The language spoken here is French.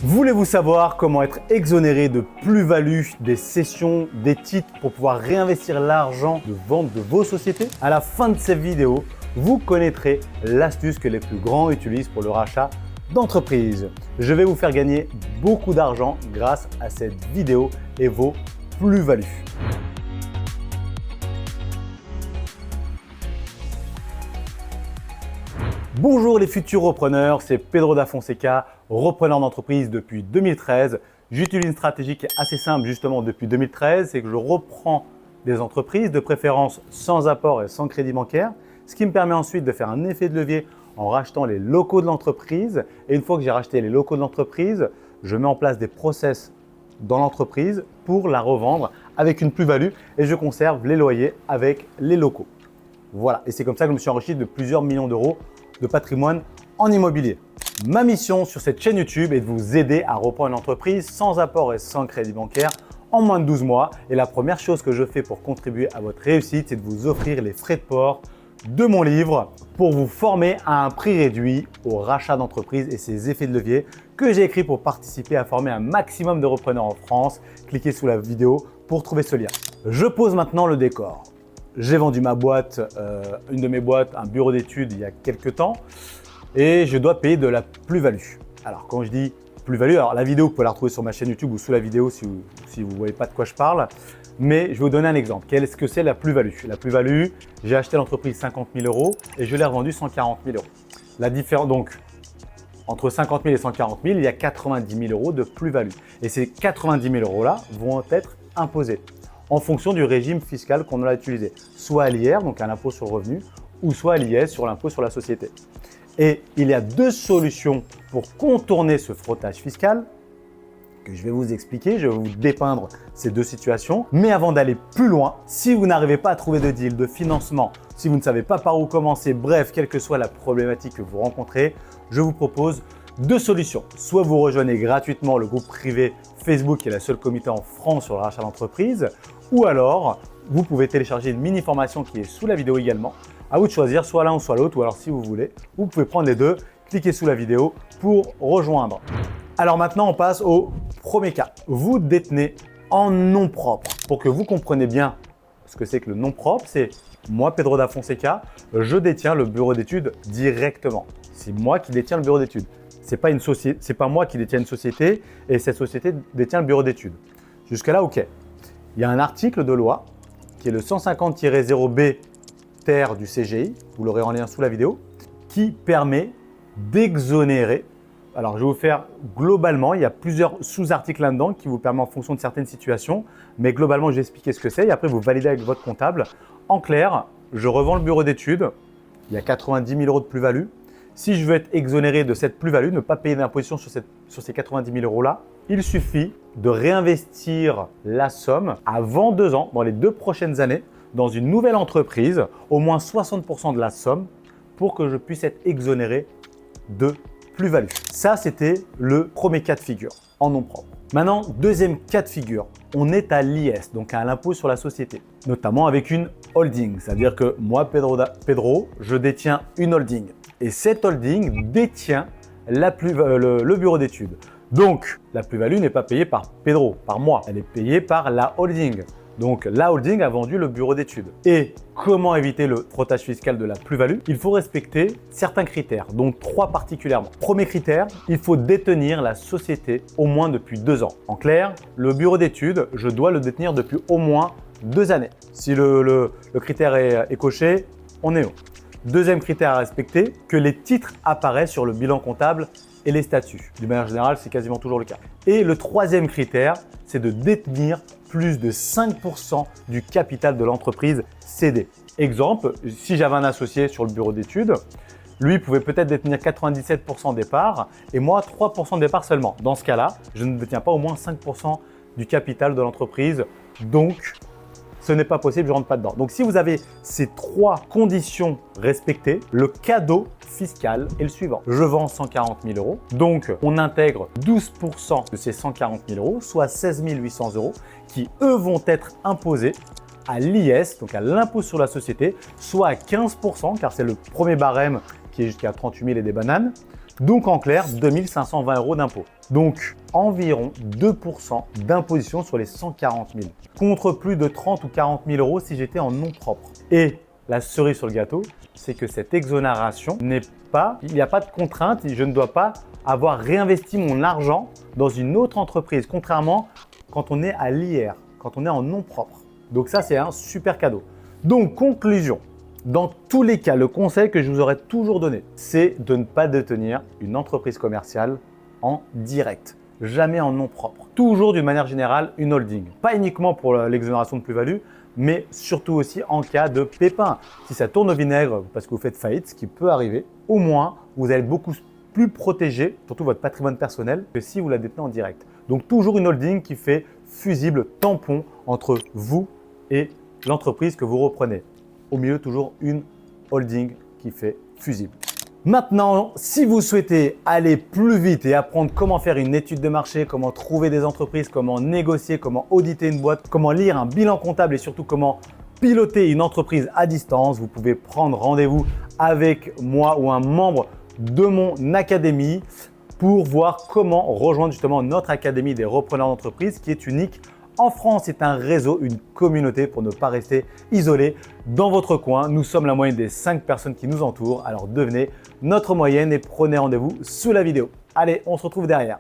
Voulez-vous savoir comment être exonéré de plus-value des cessions, des titres pour pouvoir réinvestir l'argent de vente de vos sociétés? À la fin de cette vidéo, vous connaîtrez l'astuce que les plus grands utilisent pour le rachat d'entreprises. Je vais vous faire gagner beaucoup d'argent grâce à cette vidéo et vos plus-values. Bonjour les futurs repreneurs, c'est Pedro da Fonseca, repreneur d'entreprise depuis 2013. J'utilise une stratégie qui est assez simple justement depuis 2013, c'est que je reprends des entreprises, de préférence sans apport et sans crédit bancaire, ce qui me permet ensuite de faire un effet de levier en rachetant les locaux de l'entreprise. Et une fois que j'ai racheté les locaux de l'entreprise, je mets en place des process dans l'entreprise pour la revendre avec une plus-value et je conserve les loyers avec les locaux. Voilà, et c'est comme ça que je me suis enrichi de plusieurs millions d'euros de patrimoine en immobilier. Ma mission sur cette chaîne YouTube est de vous aider à reprendre une entreprise sans apport et sans crédit bancaire en moins de 12 mois. Et la première chose que je fais pour contribuer à votre réussite, c'est de vous offrir les frais de port de mon livre pour vous former à un prix réduit au rachat d'entreprise et ses effets de levier que j'ai écrit pour participer à former un maximum de repreneurs en France. Cliquez sous la vidéo pour trouver ce lien. Je pose maintenant le décor. J'ai vendu ma boîte, une de mes boîtes, un bureau d'études il y a quelques temps et je dois payer de la plus-value. Alors quand je dis plus-value, alors la vidéo vous pouvez la retrouver sur ma chaîne YouTube ou sous la vidéo si vous ne voyez pas de quoi je parle. Mais je vais vous donner un exemple. Qu'est-ce que c'est la plus-value? La plus-value, j'ai acheté l'entreprise 50 000 euros et je l'ai revendue 140 000 euros. La différence donc entre 50 000 et 140 000, il y a 90 000 euros de plus-value. Et ces 90 000 euros là vont être imposés en fonction du régime fiscal qu'on a utilisé, soit à l'IR, donc à l'impôt sur le revenu, ou soit à l'IS, sur l'impôt sur la société. Et il y a deux solutions pour contourner ce frottage fiscal que je vais vous expliquer. Je vais vous dépeindre ces deux situations. Mais avant d'aller plus loin, si vous n'arrivez pas à trouver de deal, de financement, si vous ne savez pas par où commencer, bref, quelle que soit la problématique que vous rencontrez, je vous propose deux solutions. Soit vous rejoignez gratuitement le groupe privé Facebook qui est la seule communauté en France sur le rachat d'entreprise, ou alors vous pouvez télécharger une mini formation qui est sous la vidéo également. À vous de choisir soit l'un ou soit l'autre, ou alors si vous voulez, vous pouvez prendre les deux, cliquez sous la vidéo pour rejoindre. Alors maintenant on passe au premier cas. Vous détenez en nom propre. Pour que vous compreniez bien ce que c'est que le nom propre, c'est moi Pedro da Fonseca, je détiens le bureau d'études directement. C'est moi qui détiens le bureau d'études. C'est pas moi qui détiens une société et cette société détient le bureau d'études. Jusque-là, ok. Il y a un article de loi qui est le 150-0B ter du CGI, vous l'aurez en lien sous la vidéo, qui permet d'exonérer. Alors, je vais vous faire globalement, il y a plusieurs sous-articles là-dedans qui vous permettent en fonction de certaines situations, mais globalement, je vais expliquer ce que c'est et après, vous validez avec votre comptable. En clair, je revends le bureau d'études, il y a 90 000 euros de plus-value. Si je veux être exonéré de cette plus-value, ne pas payer d'imposition sur ces 90 000 euros-là, il suffit de réinvestir la somme avant 2 ans, dans les 2 prochaines années, dans une nouvelle entreprise, au moins 60% de la somme pour que je puisse être exonéré de plus-value. Ça, c'était le premier cas de figure en nom propre. Maintenant, deuxième cas de figure, on est à l'IS, donc à l'impôt sur la société, notamment avec une holding. C'est-à-dire que moi, Pedro, je détiens une holding. Et cette holding détient le bureau d'études. Donc, la plus-value n'est pas payée par Pedro, par moi. Elle est payée par la holding. Donc, la holding a vendu le bureau d'études. Et comment éviter le frottage fiscal de la plus-value? Il faut respecter certains critères, dont 3 particulièrement. Premier critère, il faut détenir la société au moins depuis 2 ans. En clair, le bureau d'études, je dois le détenir depuis au moins 2 années. Si le critère est coché, on est haut. Deuxième critère à respecter, que les titres apparaissent sur le bilan comptable et les statuts. D'une manière générale, c'est quasiment toujours le cas. Et le troisième critère, c'est de détenir plus de 5% du capital de l'entreprise cédée. Exemple, si j'avais un associé sur le bureau d'études, lui pouvait peut-être détenir 97% des parts et moi 3% des parts seulement. Dans ce cas-là, je ne détiens pas au moins 5% du capital de l'entreprise. Donc, ce n'est pas possible, je ne rentre pas dedans. Donc, si vous avez ces 3 conditions respectées, le cadeau fiscal est le suivant. Je vends 140 000 euros, donc on intègre 12% de ces 140 000 euros, soit 16 800 euros, qui eux vont être imposés à l'IS, donc à l'impôt sur la société, soit à 15%, car c'est le premier barème qui est jusqu'à 38 000 et des bananes. Donc en clair, 2 520 euros d'impôt. Donc environ 2% d'imposition sur les 140 000, contre plus de 30 ou 40 000 euros si j'étais en nom propre. Et la cerise sur le gâteau, c'est que cette exonération n'est pas, il n'y a pas de contrainte, je ne dois pas avoir réinvesti mon argent dans une autre entreprise, contrairement quand on est à l'IR, quand on est en nom propre. Donc ça, c'est un super cadeau. Donc conclusion, dans tous les cas, le conseil que je vous aurais toujours donné, c'est de ne pas détenir une entreprise commerciale en direct, jamais en nom propre. Toujours d'une manière générale une holding. Pas uniquement pour l'exonération de plus-value, mais surtout aussi en cas de pépin. Si ça tourne au vinaigre parce que vous faites faillite, ce qui peut arriver, au moins vous allez être beaucoup plus protégé, surtout votre patrimoine personnel, que si vous la détenez en direct. Donc toujours une holding qui fait fusible, tampon entre vous et l'entreprise que vous reprenez. Au milieu, toujours une holding qui fait fusible. Maintenant, si vous souhaitez aller plus vite et apprendre comment faire une étude de marché, comment trouver des entreprises, comment négocier, comment auditer une boîte, comment lire un bilan comptable et surtout comment piloter une entreprise à distance, vous pouvez prendre rendez-vous avec moi ou un membre de mon académie pour voir comment rejoindre justement notre académie des repreneurs d'entreprise qui est unique en France. C'est un réseau, une communauté pour ne pas rester isolé dans votre coin. Nous sommes la moyenne des 5 personnes qui nous entourent. Alors devenez notre moyenne et prenez rendez-vous sous la vidéo. Allez, on se retrouve derrière.